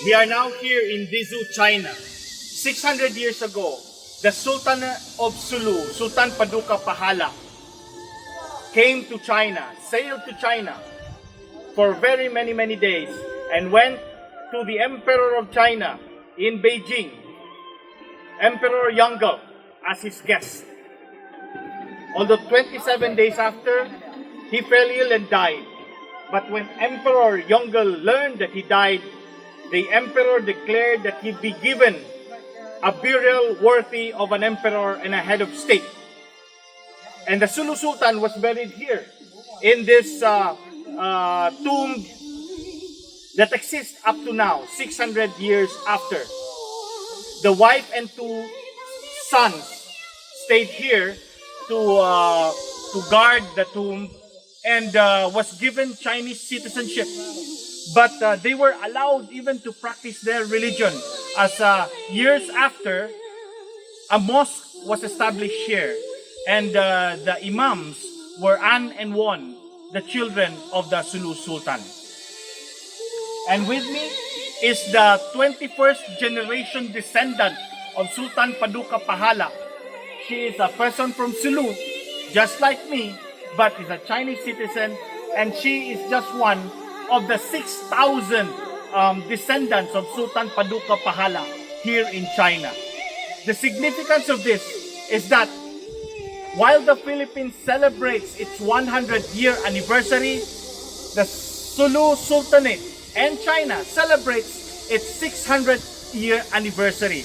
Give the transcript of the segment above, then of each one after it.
We are now here in Dezou, China. 600 years ago, the Sultan of Sulu, Sultan Paduka Pahala, came to China, sailed to China for very many days and went to the Emperor of China in Beijing, Emperor Yongle, as his guest. Although 27 days after, he fell ill and died. But when Emperor Yongle learned that he died, the emperor declared that he'd be given a burial worthy of an emperor and a head of state. And the Sulu Sultan was buried here in this tomb that exists up to now, 600 years after. The wife and two sons stayed here to guard the tomb and was given Chinese citizenship. But they were allowed even to practice their religion as years after, a mosque was established here. And the imams were An and Won, the children of the Sulu Sultan. And with me is the 21st generation descendant of Sultan Paduka Pahala. She is a person from Sulu, just like me, but is a Chinese citizen, and she is just one of the 6,000 descendants of Sultan Paduka Pahala here in China. The significance of this is that while the Philippines celebrates its 100-year anniversary, the Sulu Sultanate and China celebrates its 600th-year anniversary.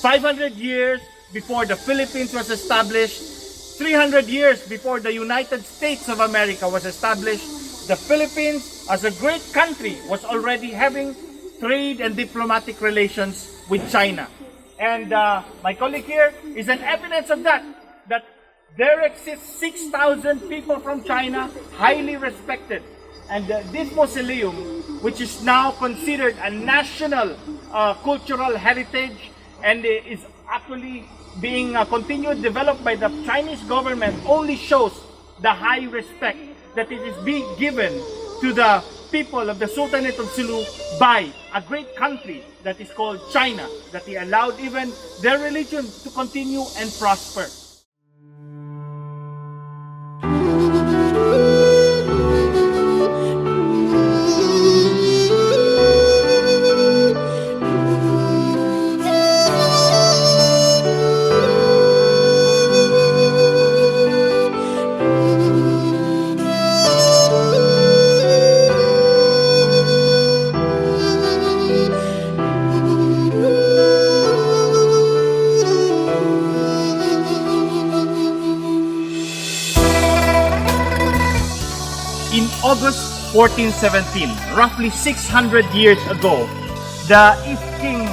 500 years before the Philippines was established, 300 years before the United States of America was established, the Philippines, as a great country, was already having trade and diplomatic relations with China. And my colleague here is an evidence of that there exists 6,000 people from China, highly respected. And this mausoleum, which is now considered a national cultural heritage and is actually being continued developed by the Chinese government, only shows the high respect that it is being given to the people of the Sultanate of Sulu by a great country that is called China, that he allowed even their religion to continue and prosper. In August 1417, roughly 600 years ago, the East King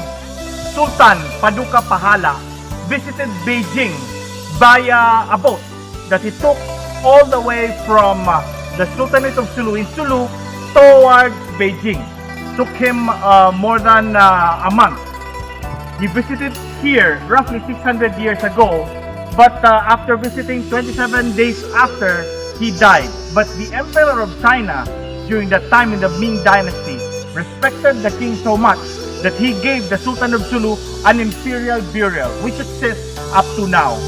Sultan Paduka Pahala visited Beijing via a boat that he took all the way from the Sultanate of Sulu in Sulu towards Beijing. Took him more than a month. He visited here roughly 600 years ago, but after visiting 27 days after, he died. But the Emperor of China, during that time in the Ming Dynasty, respected the king so much that he gave the Sultan of Sulu an imperial burial, which exists up to now.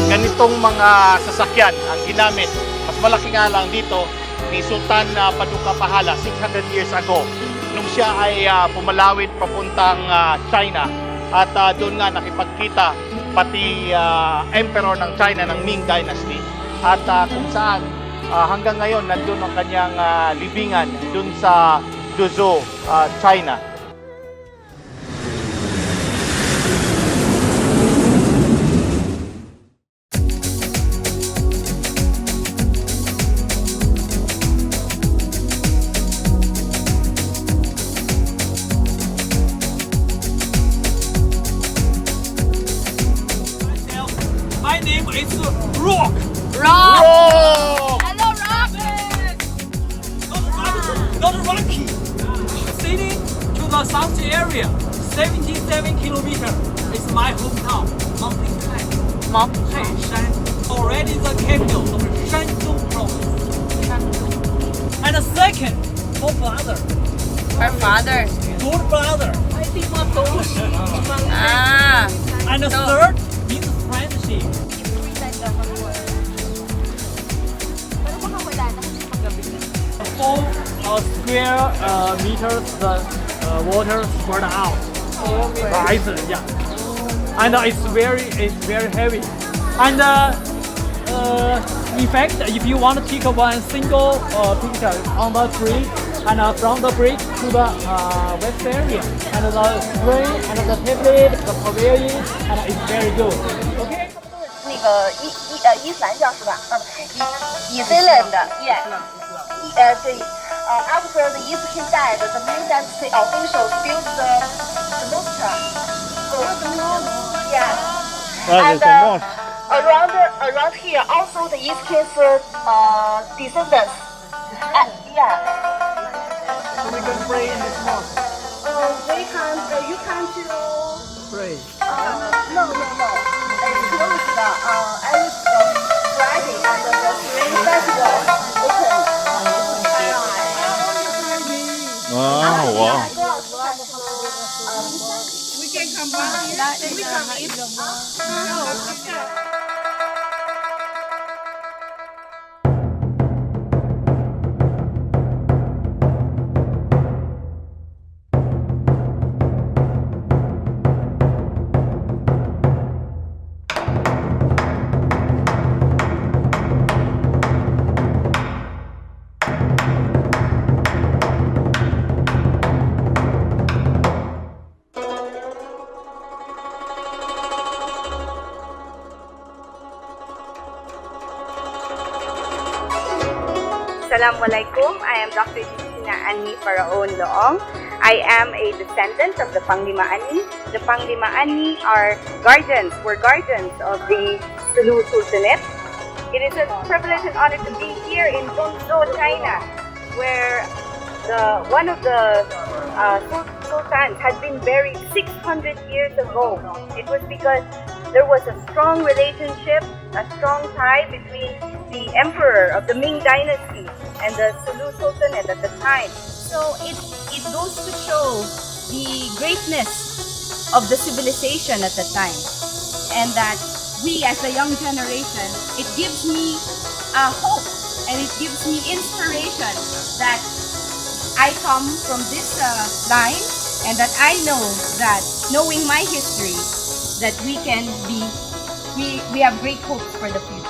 Ganitong mga sasakyan ang ginamit, mas malaki nga lang dito, ni Sultan Paduka Pahala 600 years ago, nung siya ay pumalawid papuntang China at doon nga nakipagkita pati emperor ng China ng Ming Dynasty at kung saan hanggang ngayon nandun ang kanyang libingan doon sa Dezou, China. My name is Rock. Rock! Hello, Rock! Not Rocky. Sitting to the south area, 77 kilometers. It's my hometown, Mountain Tai. Mountain Tai. 泰山。already the capital of Shandong province. And the second, her brother, Her father. good brother. Ah. And the So- third is friendship. Four square meters the water spread out. Right, yeah. And it's very heavy. And in fact, if you want to take one single picture on the tree and from the bridge to the west area and the spring and the tablet, the pavilion, and it's very good. Okay. 那个伊斯兰教是吧？Islam 的 yeah。对，after the East King died, the Ming Dynasty officials built the mosque. Yeah. And around here also the East King's descendants. Yeah. We can pray in this mosque. You can't Pray. No. It's closed every Friday and the Spring Festival open. 啊，我。 We can come back. Assalamualaikum. I am Dr. Annie Faraon Loong. I am a descendant of the Panglima Ani. The Panglima Ani are guardians, were guardians of the Sulu Sultanate. It is a privilege and honor to be here in Dezou, China, where one of the sultans had been buried 600 years ago. It was because there was a strong relationship, a strong tie between the emperor of the Ming Dynasty and the Sulu Sultanate at the time. So it goes to show the greatness of the civilization at the time, and that we as a young generation, it gives me hope and it gives me inspiration that I come from this line, and that I know that knowing my history, that we have great hopes for the future.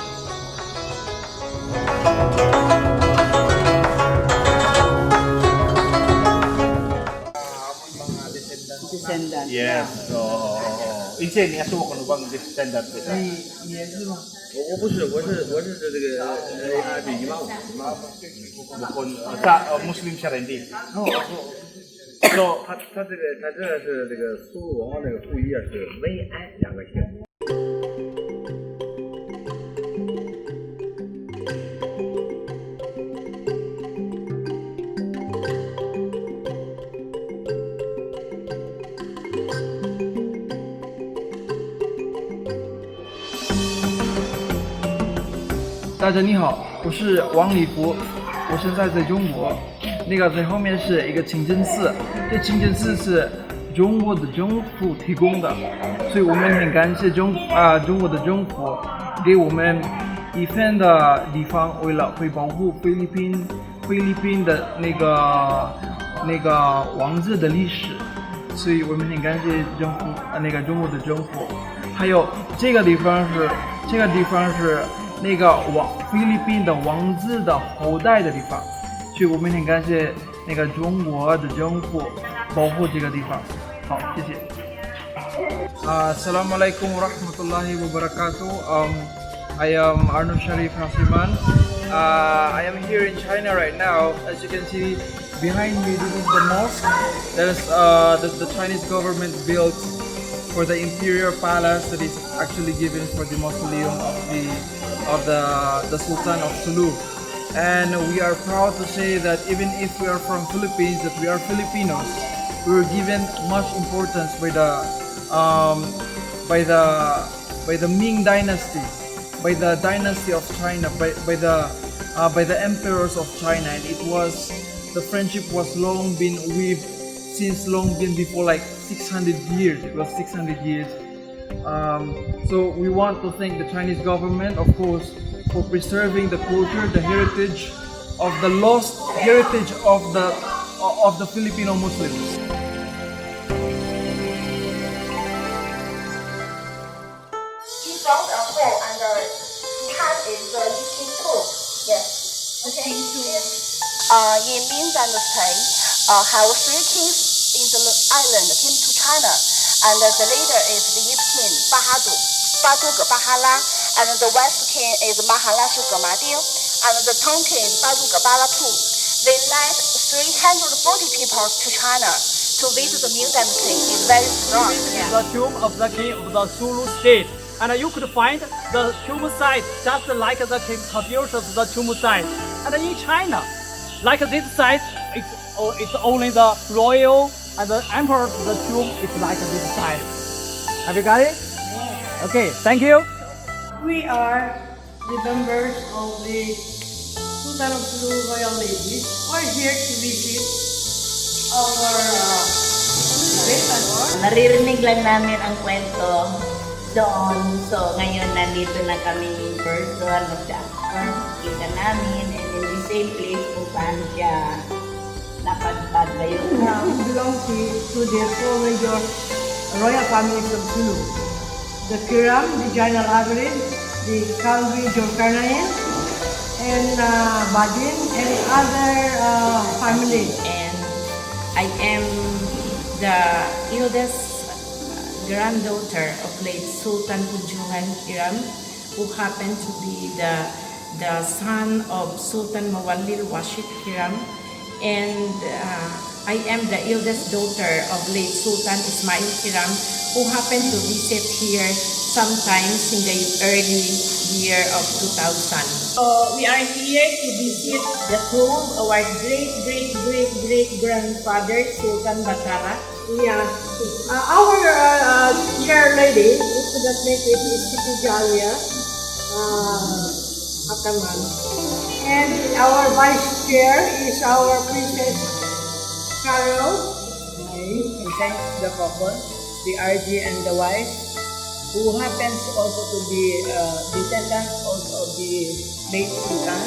Descendant. Yes. So, 以前你还说过那个 descendant 对吧？你也是吗？我不是，我是这个对15000。bukan sa Muslim siya rin din. So 他这是这个苏鲁王这个后裔啊，是文安两个姓。大家你好，我是王礼福，我现在在中国。那个在后面是一个清真寺，这清真寺是中国的政府提供的，所以我们很感谢中国的政府给我们一份的地方，为了会保护菲律宾的那个王子的历史，所以我们很感谢中国的政府。还有这个地方是那个菲律宾的王子的后代的地方，所以我们很感谢那个中国的政府保护这个地方。好，谢谢。Assalamualaikum warahmatullahi wabarakatuh. I am Arnold Sharif Hasiman. I am here in China right now. As you can see behind me, this is the mosque that is the Chinese government built for the imperial palace that is actually given for the mausoleum of the Sultan of Sulu. And we are proud to say that even if we are from Philippines, that we are Filipinos, we were given much importance by the Ming Dynasty. by the dynasty of China, by the emperors of China, and the friendship was long been before like 600 years. It was 600 years. So we want to thank the Chinese government, of course, for preserving the culture, the heritage of the lost heritage of the Filipino Muslims. In Ming Dynasty, have three kings in the island came to China, and the leader is the East King Bahadur Bahala, and the West King is Maharaja Gamadil, and the Tang King Baruga Balatu. They led 340 people to China to visit the Ming Dynasty. It's very strong. This is the tomb of the king of the Sulu state. And you could find the tomb site just like the Confucius the tomb site. And in China, like this site, it's only the royal and the emperor's the tomb is like this site. Have you got it? Okay, thank you. We are the members of the Sultan of Sulu Royalty. We're here to visit our restaurant. Naririnig lang namin ang kwento doon. So ngayon nandito na kami in person. Kita namin and in the same place kung saan siya napadpad ngayon. We belong to the four major royal families of Sulu. The Kiram, the Jaina Labyrinth, the Kalvi Jolkarnayan, and Badin, and other families. And I am the eldest granddaughter of late Sultan Pujuhan Kiram, who happened to be the son of Sultan Mawalil Washid Kiram, and I am the eldest daughter of late Sultan Ismail Kiram, who happened to visit here sometimes in the early year of 2000. So we are here to visit the tomb of our great-great-great-great-grandfather Sultan Batara. Yeah. Our chair lady, who could not make it, is Siti Jalia Ataman. And our vice chair is our Princess Carol. And thanks to the couple, the RG and the wife, who happens also to be descendants also of the late Sultan.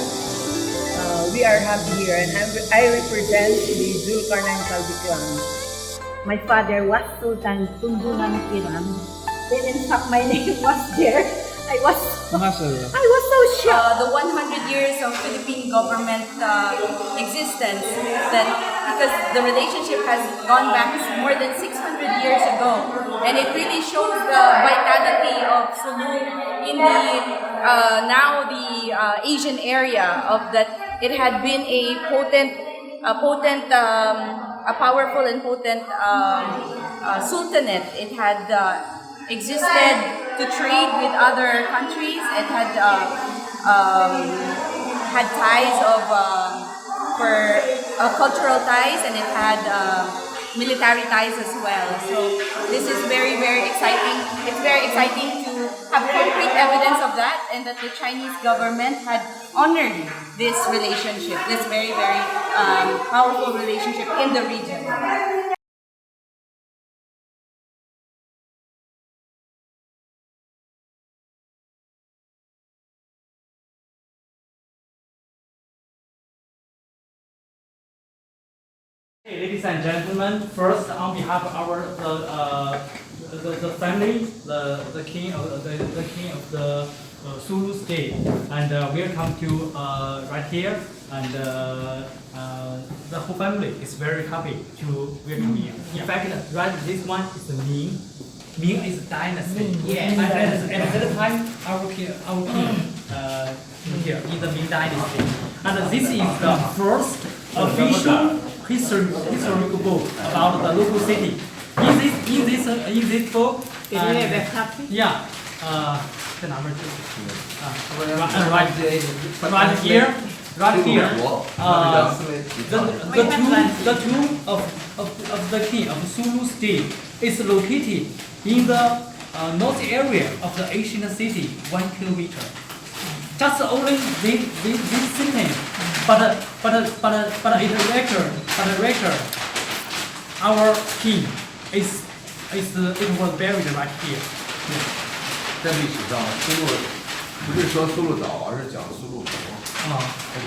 We are happy here, and I represent the Zulkarnain Kalbi clan. My father was Sultan Tundunan Kiram. Then in fact my name was there. I was so shocked. The 100 years of Philippine government existence, that because the relationship has gone back more than 600 years ago, and it really shows the vitality of Sulu in the now the Asian area of that. It had been a powerful and potent sultanate. It had existed to trade with other countries. It had had ties of for cultural ties, and it had military ties as well. So this is very, very exciting. It's very exciting to have concrete evidence of that, and that the Chinese government had honored this relationship, this very, very powerful relationship in the region. Hey, ladies and gentlemen, first on behalf of our the family, the king of the Sulu state, and welcome to right here, and the whole family is very happy to welcome you. In fact, right, this one is the Ming. Ming is dynasty. Yeah. And at that time, our king here in the Ming dynasty, and this is the first official historical book about the local city. In this book, yeah, the number 2. Right here, the tomb of the king of Sulu state is located in the north area of the ancient city, 1 kilometer. just only this sentence, but in record, our king it was buried right here. 在历史上，苏禄不是说苏禄岛，而是讲苏禄国。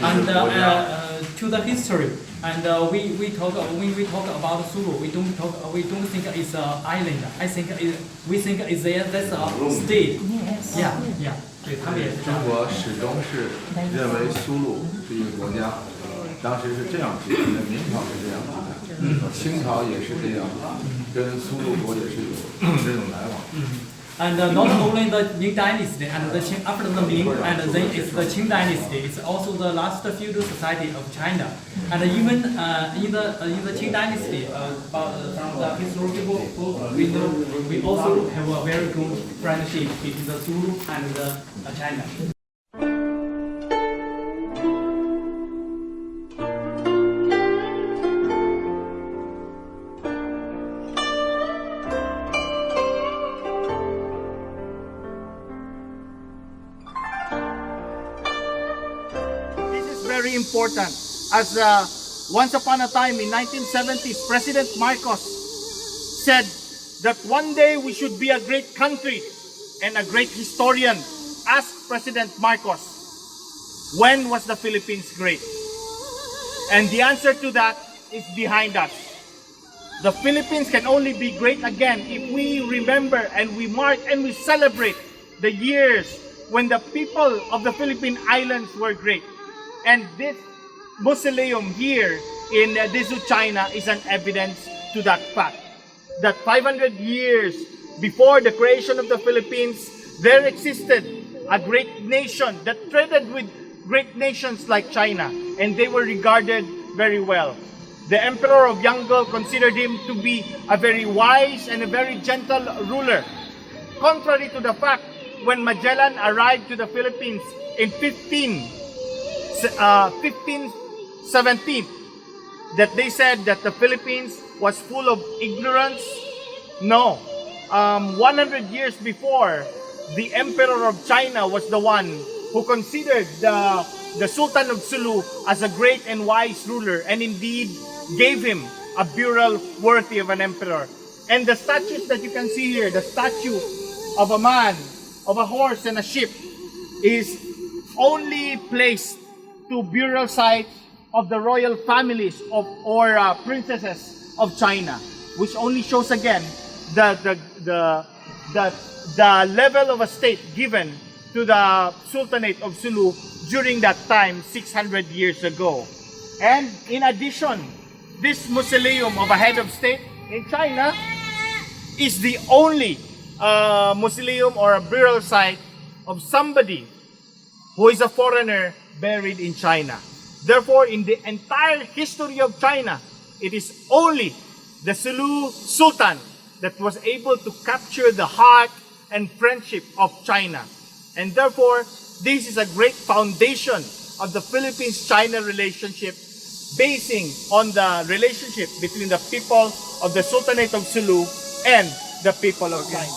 And to the history, and when we talk about Sulu, we don't think it's an island. We think it's that's a state. Yeah. 对，他们也是这样。中国始终是认为苏禄是一个国家，当时是这样记的，明朝是这样记的，清朝也是这样，跟苏禄国也是有这种来往。And not only the Ming Dynasty and the Qing, after the Ming, and then it's the Qing Dynasty. It's also the last feudal society of China. And even in the Qing Dynasty, from the historical book, we also have a very good friendship between the Zulu and the China. Very important, as once upon a time in 1970s, President Marcos said that one day we should be a great country, and a great historian asked President Marcos, when was the Philippines great? And the answer to that is behind us. The Philippines can only be great again if we remember and we mark and we celebrate the years when the people of the Philippine Islands were great. And this mausoleum here in Dezou, China is an evidence to that fact. That 500 years before the creation of the Philippines, there existed a great nation that traded with great nations like China, and they were regarded very well. The Emperor of Yongle considered him to be a very wise and a very gentle ruler. Contrary to the fact, when Magellan arrived to the Philippines in 1517, that they said that the Philippines was full of ignorance. No. 100 years before, the Emperor of China was the one who considered the Sultan of Sulu as a great and wise ruler, and indeed gave him a burial worthy of an emperor. And the statues that you can see here, the statue of a man, of a horse and a ship, is only placed to burial sites of the royal families or princesses of China, which only shows again the level of a state given to the Sultanate of Sulu during that time 600 years ago. And in addition, this mausoleum of a head of state in China is the only mausoleum or a burial site of somebody who is a foreigner buried in China. Therefore, in the entire history of China, it is only the Sulu Sultan that was able to capture the heart and friendship of China. And therefore, this is a great foundation of the Philippines-China relationship, basing on the relationship between the people of the Sultanate of Sulu and the people of China.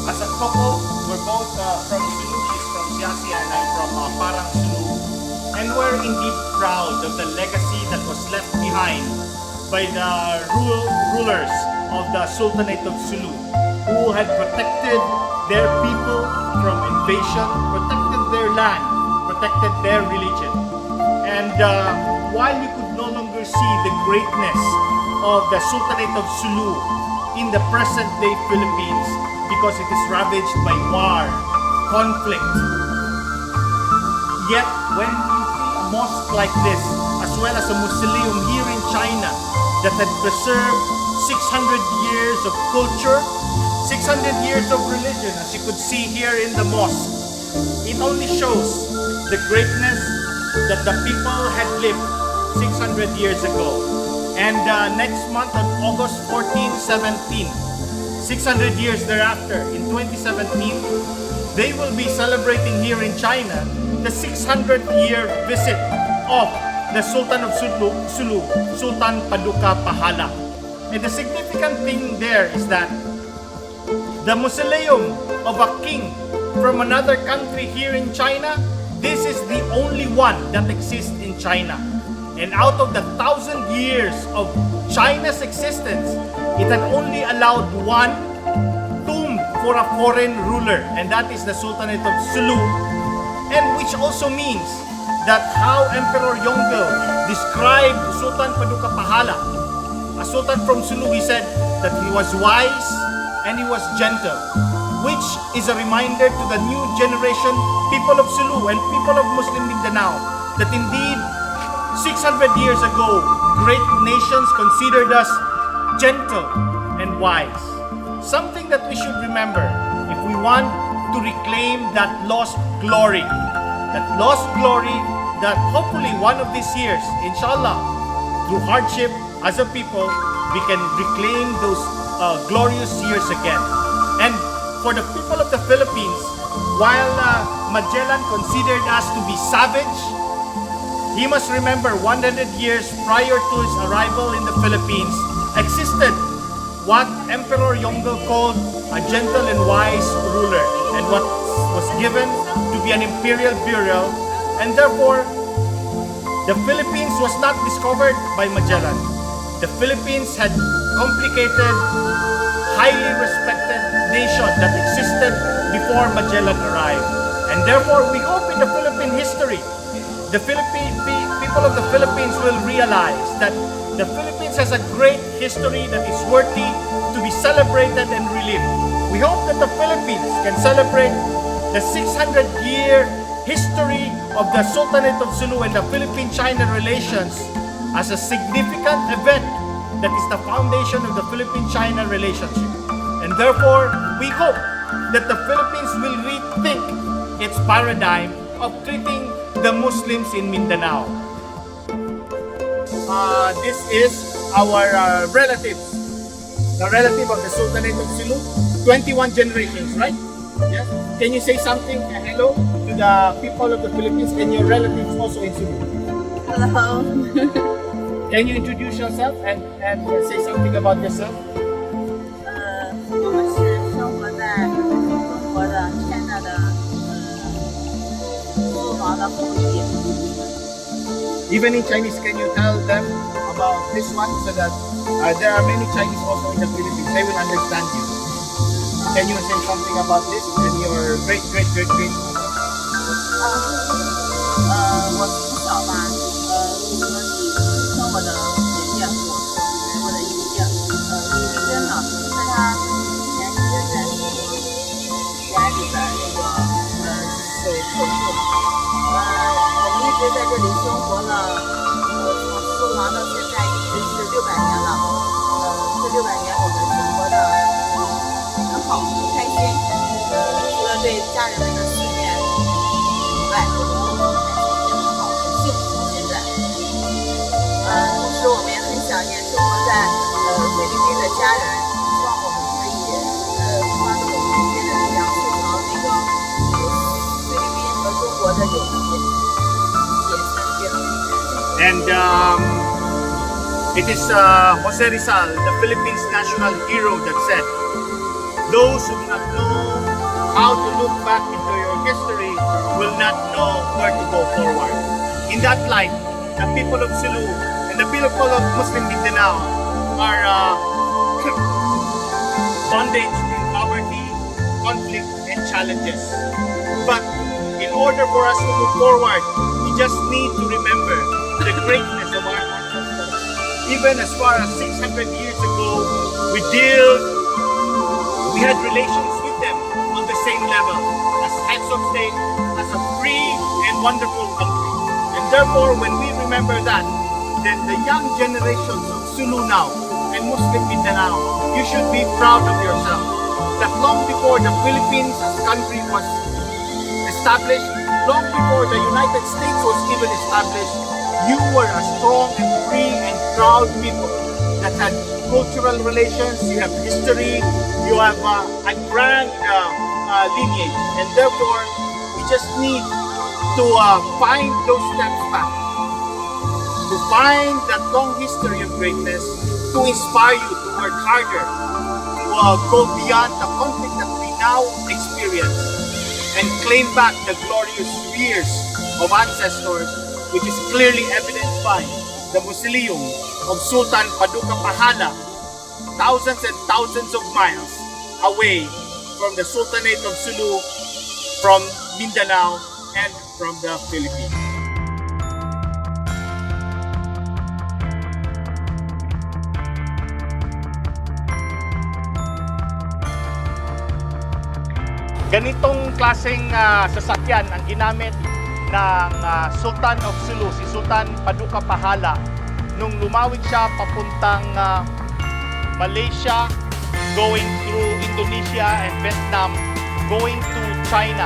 As a couple, we're both from Sulu. She's from Siasi and I'm from Parang Sulu. And we're indeed proud of the legacy that was left behind by the rulers of the Sultanate of Sulu, who had protected their people from invasion, protected their land, protected their religion. And while we could no longer see the greatness of the Sultanate of Sulu in the present-day Philippines, because it is ravaged by war, conflict. Yet, when you see a mosque like this, as well as a mausoleum here in China that had preserved 600 years of culture, 600 years of religion, as you could see here in the mosque, it only shows the greatness that the people had lived 600 years ago. And next month on August 14, 17, 600 years thereafter, in 2017, they will be celebrating here in China the 600th year visit of the Sultan of Sulu, Sultan Paduka Pahala. And the significant thing there is that the mausoleum of a king from another country here in China, this is the only one that exists in China. And out of the 1,000 years of China's existence, it had only allowed one tomb for a foreign ruler, and that is the Sultanate of Sulu. And which also means that how Emperor Yongle described Sultan Paduka Pahala, a sultan from Sulu, he said that he was wise and he was gentle, which is a reminder to the new generation, people of Sulu and people of Muslim Mindanao, that indeed 600 years ago, great nations considered us gentle and wise. Something that we should remember if we want to reclaim that lost glory. That lost glory that hopefully one of these years, inshallah, through hardship as a people, we can reclaim those glorious years again. And for the people of the Philippines, while Magellan considered us to be savage, he must remember 100 years prior to his arrival in the Philippines existed what Emperor Yongle called a gentle and wise ruler, and what was given to be an imperial burial, and therefore the Philippines was not discovered by Magellan. The Philippines had complicated, highly respected nation that existed before Magellan arrived. And therefore we hope in the Philippine history, the people of the Philippines will realize that the Philippines has a great history that is worthy to be celebrated and relived. We hope that the Philippines can celebrate the 600-year history of the Sultanate of Sulu and the Philippine-China relations as a significant event that is the foundation of the Philippine-China relationship. And therefore, we hope that the Philippines will rethink its paradigm of treating the Muslims in Mindanao. This is our relatives, the relative of the Sultanate of Sulu, 21 generations, right? Yes. Can you say something, hello, to the people of the Philippines and your relatives also in Sulu? Hello. Can you introduce yourself and say something about yourself? 我们是生活在中国的现在的苏王的后裔。 Even in Chinese, can you tell them about this one so that there are many Chinese also in the Philippines? They will understand you. Can you say something about this and your great? 我从小吧，我们听我的爷爷给我的爷爷，其实呢，在他之前一直在中国家里边守护。我们一直在这里生活了，从苏王到现在一直是600年了。这600年我们生活的很好，很开心。除了对家人们的思念以外，我们都很开心，也很好，很幸福。现在，同时我们也很想念生活在菲律宾的家人，希望我们可以发动我们这边的力量，促成那个菲律宾和中国的友谊。 And it is Jose Rizal, the Philippines national hero, that said, "Those who do not know how to look back into your history will not know where to go forward." In that light, the people of Sulu and the people of Muslim Mindanao are bondage in poverty, conflict, and challenges. But in order for us to move forward, we just need to remember the greatness of our ancestors. Even as far as 600 years ago, we had relations with them on the same level as heads of state, as a free and wonderful country. And therefore, when we remember that, then the young generations of Sulu now and Muslim Mindanao, you should be proud of yourself. That long before the Philippines as a country was established, long before the United States was even established, you were a strong and free and proud people that had cultural relations, you have history, you have a grand lineage, and therefore we just need to find those steps back, to find that long history of greatness, to inspire you to work harder, to go beyond the conflict that we now experience, and and claim back the glorious years of ancestors, which is clearly evidenced by the mausoleum of Sultan Paduka Pahala, thousands and thousands of miles away from the Sultanate of Sulu, from Mindanao, and from the Philippines. Ganitong klaseng sasakyan ang ginamit ng Sultan of Sulu, si Sultan Paduka Pahala, nung lumawig siya papuntang Malaysia, going through Indonesia and Vietnam, going to China,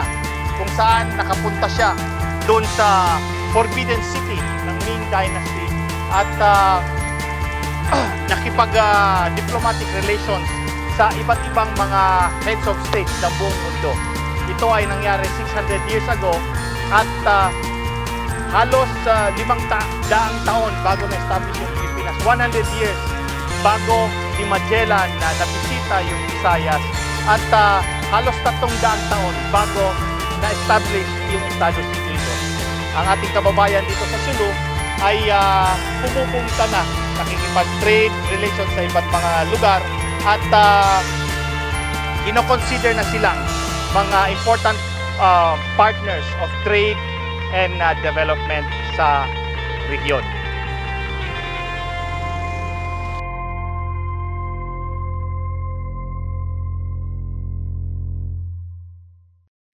kung saan nakapunta siya doon sa Forbidden City ng Ming Dynasty at nakipag-diplomatic relations sa iba't ibang mga heads of state ng buong mundo. Ito ay nangyari 600 years ago at halos 500 taon bago na-establish yung Pilipinas. 100 years bago ni Magellan na nabisita yung Visayas at halos 300 taon bago na-establish yung Estados Unidos. Ang ating kababayan dito sa Sulu ay pumupunta na, nakikipag-trade relations sa iba't mga lugar at ino-consider na silang mga important partners of trade and development sa region.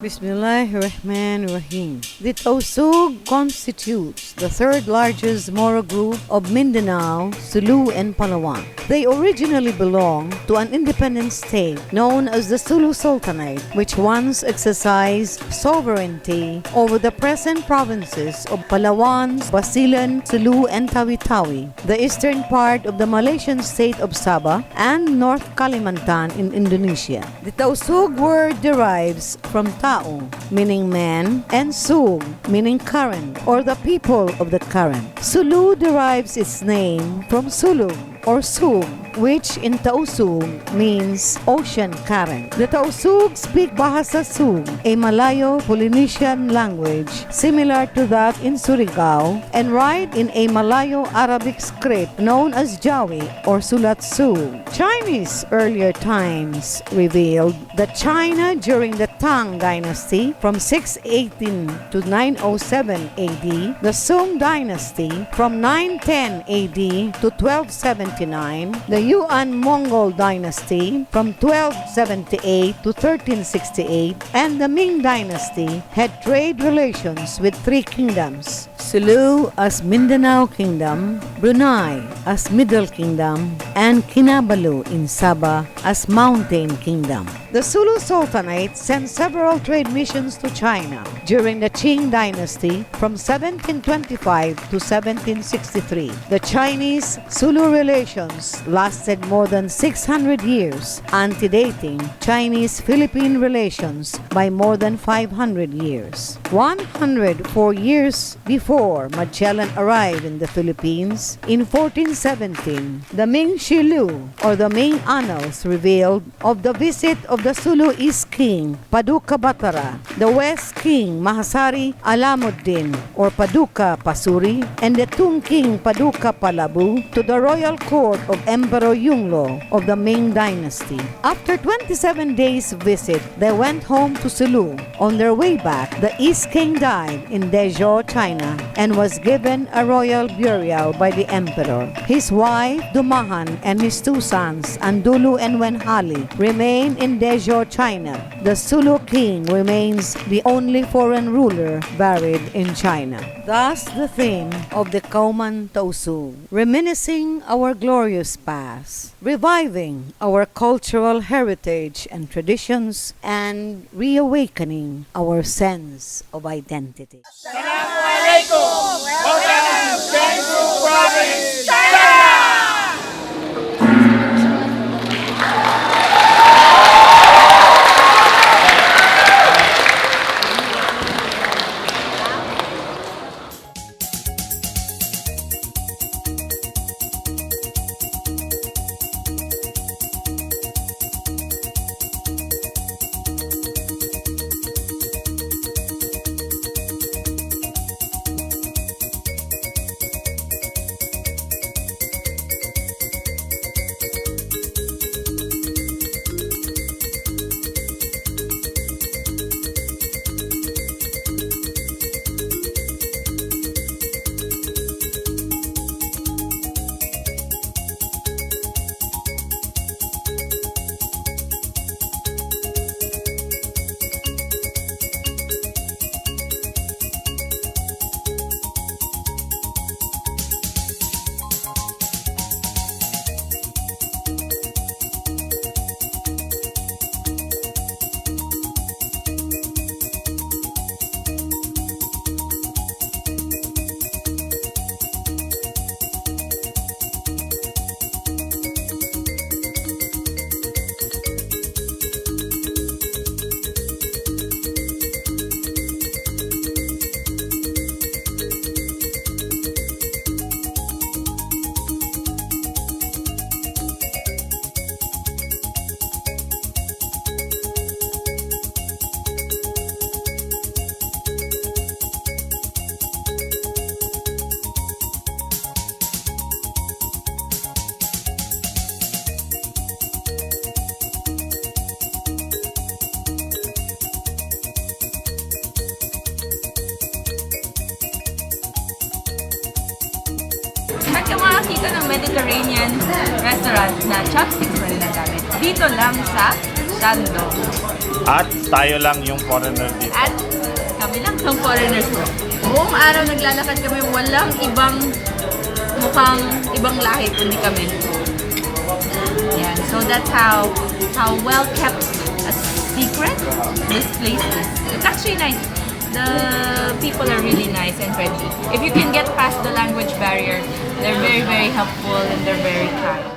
Bismillahirrahmanirrahim. The Dezou constitutes the third largest Moro group of Mindanao, Sulu, and Palawan. They originally belonged to an independent state known as the Sulu Sultanate, which once exercised sovereignty over the present provinces of Palawan, Basilan, Sulu, and Tawi-Tawi, the eastern part of the Malaysian state of Sabah, and North Kalimantan in Indonesia. The Dezou word derives from Tao, meaning man, and Sug, meaning current, or the people of the current. Sulu derives its name from Sulung, or Sug, which in Tausug means ocean current. The Tausug speak Bahasa Sug, a Malayo-Polynesian language similar to that in Surigao, and write in a Malayo-Arabic script known as Jawi or Sulat Sug. Chinese earlier times revealed that China during the Tang dynasty from 618 to 907 AD, the Sung dynasty from 910 AD to 1279, the Yuan-Mongol dynasty from 1278 to 1368, and the Ming dynasty had trade relations with three kingdoms: Sulu as Mindanao Kingdom, Brunei as Middle Kingdom, and Kinabalu in Sabah as Mountain Kingdom. The Sulu Sultanate sent several trade missions to China during the Qing dynasty from 1725 to 1763. The Chinese-Sulu relations lasted more than 600 years, antedating Chinese-Philippine relations by more than 500 years. 104 years before Magellan arrived in the Philippines, in 1417, the Ming Shilu, or the Ming Annals, revealed of the visit of the Sulu East King Paduka Batara, the West King Mahasari Alamuddin, or Paduka Pasuri, and the Tung King Paduka Palabu to the royal court of Emperor Yongle of the Ming dynasty. After 27 days visit, they went home to Sulu. On their way back, the East King died in Dezou, China, and was given a royal burial by the emperor. His wife, Dumahan, and his two sons, Andulu and Wenhali, remain in Dezou, China. The Sulu king remains the only foreign ruler buried in China. Thus the theme of the Kauman Tausu, reminiscing our glorious past, reviving our cultural heritage and traditions, and reawakening our sense of identity. Assalamualaikum. Welcome to Dezou Province, China. makakita ng Mediterranean restaurant na chopsticks na ginagamit. Dito lang sa Shandong. At tayo lang yung foreigner dito. At kami lang ng foreigners mo. Buong araw naglalakad kami, walang ibang mukhang ibang lahi kundi kami. Yeah, so that's how well kept a secret this place is. It's actually nice. The people are really nice and friendly. If you can get past the language barrier, they're very, very helpful and they're very kind.